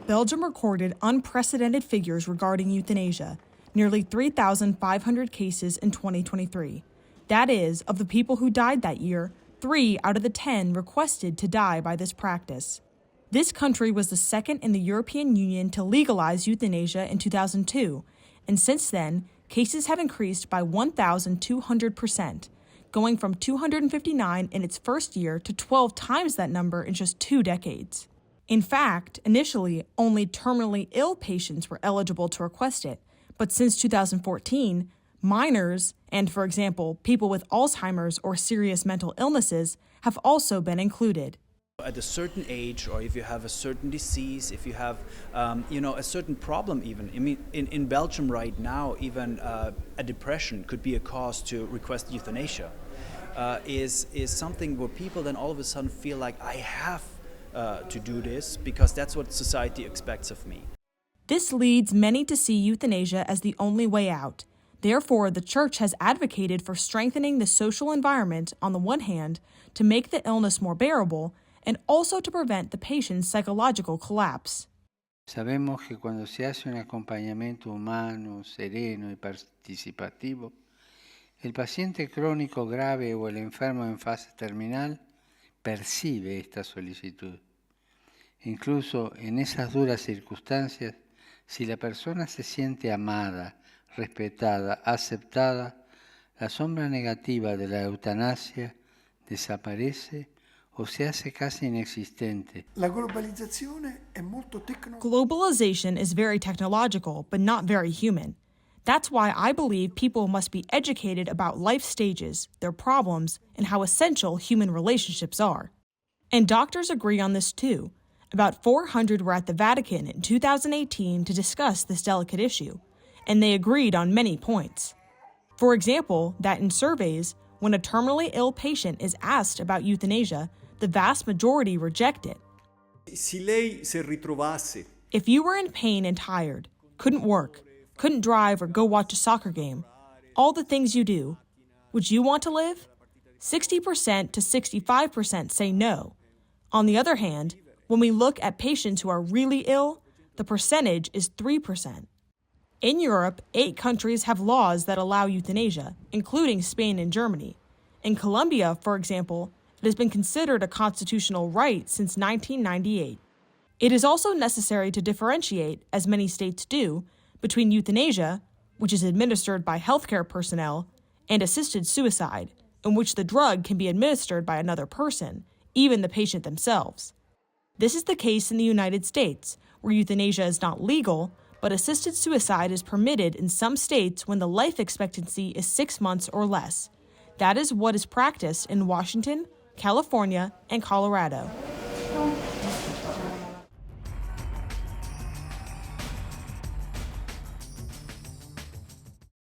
Belgium recorded unprecedented figures regarding euthanasia, nearly 3,500 cases in 2023. That is, of the people who died that year, 3 out of the 10 requested to die by this practice. This country was the second in the European Union to legalize euthanasia in 2002, and since then, cases have increased by 1,200%, going from 259 in its first year to 12 times that number in just 2 decades. In fact, initially, only terminally ill patients were eligible to request it, but since 2014, minors and, for example, people with Alzheimer's or serious mental illnesses have also been included. At a certain age, or if you have a certain disease, if you have, a certain problem even. I mean, in Belgium right now, even a depression could be a cause to request euthanasia. Is something where people then all of a sudden feel like I have to do this because that's what society expects of me. This leads many to see euthanasia as the only way out. Therefore, the Church has advocated for strengthening the social environment on the one hand to make the illness more bearable and also to prevent the patient's psychological collapse. Sabemos que cuando se hace un acompañamiento humano, sereno y participativo, el paciente crónico grave o el enfermo en fase terminal percibe esta solicitud. Incluso en esas duras circunstancias, si la persona se siente amada, respetada, aceptada, la sombra negativa de la eutanasia desaparece o se hace casi inexistente. La globalizzazione è molto Globalization is very technological, but not very human. That's why I believe people must be educated about life stages, their problems, and how essential human relationships are. And doctors agree on this too. About 400 were at the Vatican in 2018 to discuss this delicate issue, and they agreed on many points. For example, that in surveys, when a terminally ill patient is asked about euthanasia, the vast majority reject it. Se lei si ritrovasse. If you were in pain and tired, couldn't work, couldn't drive or go watch a soccer game, all the things you do, would you want to live? 60% to 65% say no. On the other hand, when we look at patients who are really ill, the percentage is 3%. In Europe, 8 countries have laws that allow euthanasia, including Spain and Germany. In Colombia, for example, it has been considered a constitutional right since 1998. It is also necessary to differentiate, as many states do, between euthanasia, which is administered by healthcare personnel, and assisted suicide, in which the drug can be administered by another person, even the patient themselves. This is the case in the United States, where euthanasia is not legal, but assisted suicide is permitted in some states when the life expectancy is 6 months or less. That is what is practiced in Washington, California, and Colorado.